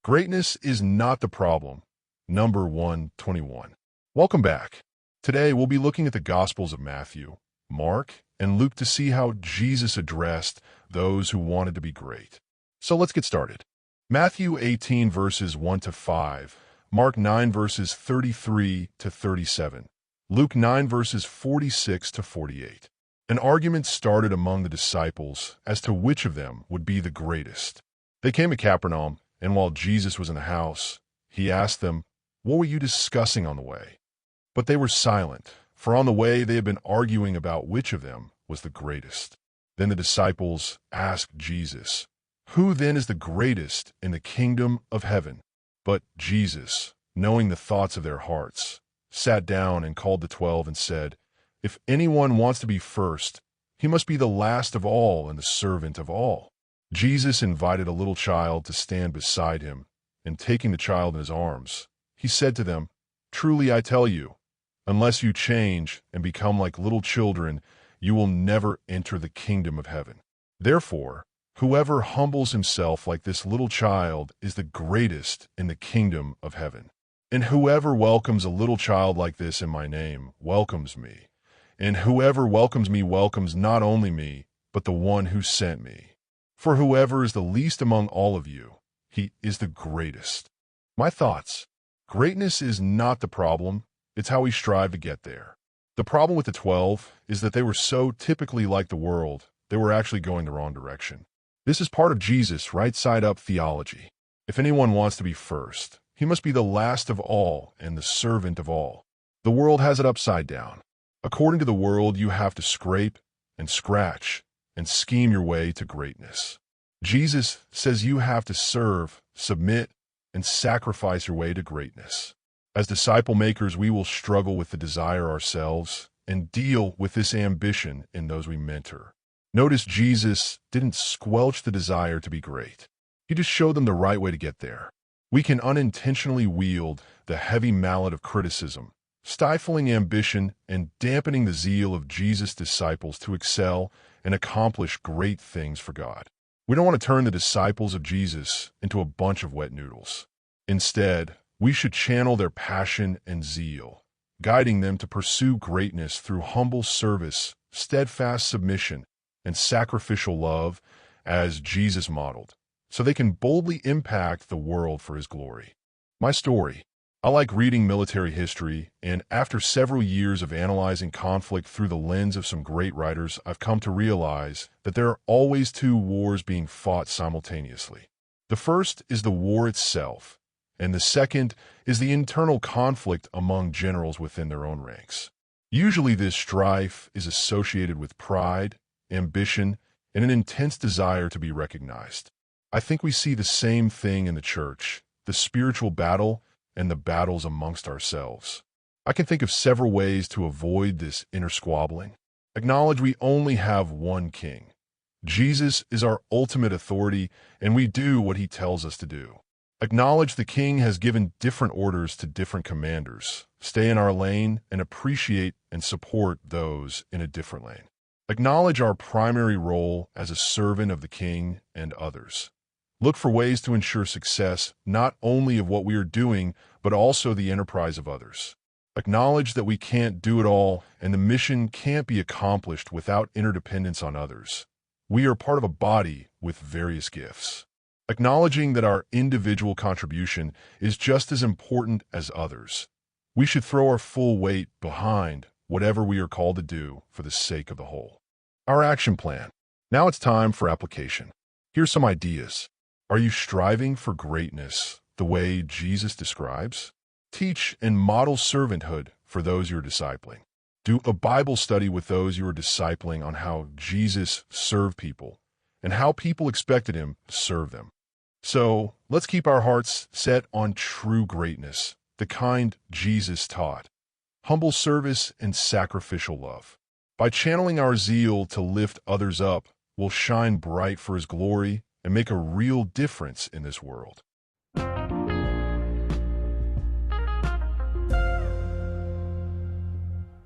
Greatness is not the problem. Number 121. Welcome back. Today we'll be looking at the Gospels of Matthew, Mark, and Luke to see how Jesus addressed those who wanted to be great. So let's get started. Matthew 18 verses 1 to 5, Mark 9 verses 33 to 37, Luke 9 verses 46 to 48. An argument started among the disciples as to which of them would be the greatest. They came to Capernaum, and while Jesus was in the house, he asked them, "What were you discussing on the way?" But they were silent, for on the way they had been arguing about which of them was the greatest. Then the disciples asked Jesus, "Who then is the greatest in the kingdom of heaven?" But Jesus, knowing the thoughts of their hearts, sat down and called the 12 and said, "If anyone wants to be first, he must be the last of all and the servant of all." Jesus invited a little child to stand beside him, and taking the child in his arms, he said to them, "Truly I tell you, unless you change and become like little children, you will never enter the kingdom of heaven. Therefore, whoever humbles himself like this little child is the greatest in the kingdom of heaven. And whoever welcomes a little child like this in my name welcomes me. And whoever welcomes me welcomes not only me, but the one who sent me. For whoever is the least among all of you, he is the greatest." My thoughts. Greatness is not the problem. It's how we strive to get there. The problem with the 12 is that they were so typically like the world, they were actually going the wrong direction. This is part of Jesus' right-side-up theology. If anyone wants to be first, he must be the last of all and the servant of all. The world has it upside down. According to the world, you have to scrape and scratch and scheme your way to greatness. Jesus says you have to serve, submit, and sacrifice your way to greatness. As disciple makers, we will struggle with the desire ourselves and deal with this ambition in those we mentor. Notice Jesus didn't squelch the desire to be great. He just showed them the right way to get there. We can unintentionally wield the heavy mallet of criticism, stifling ambition and dampening the zeal of Jesus' disciples to excel and accomplish great things for God. We don't want to turn the disciples of Jesus into a bunch of wet noodles. Instead, we should channel their passion and zeal, guiding them to pursue greatness through humble service, steadfast submission, and sacrificial love as Jesus modeled, so they can boldly impact the world for his glory. My story. I like reading military history, and after several years of analyzing conflict through the lens of some great writers, I've come to realize that there are always two wars being fought simultaneously. The first is the war itself, and the second is the internal conflict among generals within their own ranks. Usually this strife is associated with pride, ambition, and an intense desire to be recognized. I think we see the same thing in the church, the spiritual battle and the battles amongst ourselves. I can think of several ways to avoid this inner squabbling. Acknowledge we only have one king. Jesus is our ultimate authority, and we do what he tells us to do. Acknowledge the king has given different orders to different commanders. Stay in our lane and appreciate and support those in a different lane. Acknowledge our primary role as a servant of the king and others. Look for ways to ensure success not only of what we are doing, but also the enterprise of others. Acknowledge that we can't do it all, and the mission can't be accomplished without interdependence on others. We are part of a body with various gifts. Acknowledging that our individual contribution is just as important as others. We should throw our full weight behind whatever we are called to do for the sake of the whole. Our action plan. Now it's time for application. Here's some ideas. Are you striving for greatness the way Jesus describes? Teach and model servanthood for those you're discipling. Do a Bible study with those you are discipling on how Jesus served people and how people expected him to serve them. So let's keep our hearts set on true greatness, the kind Jesus taught. Humble service and sacrificial love. By channeling our zeal to lift others up, we'll shine bright for his glory and make a real difference in this world.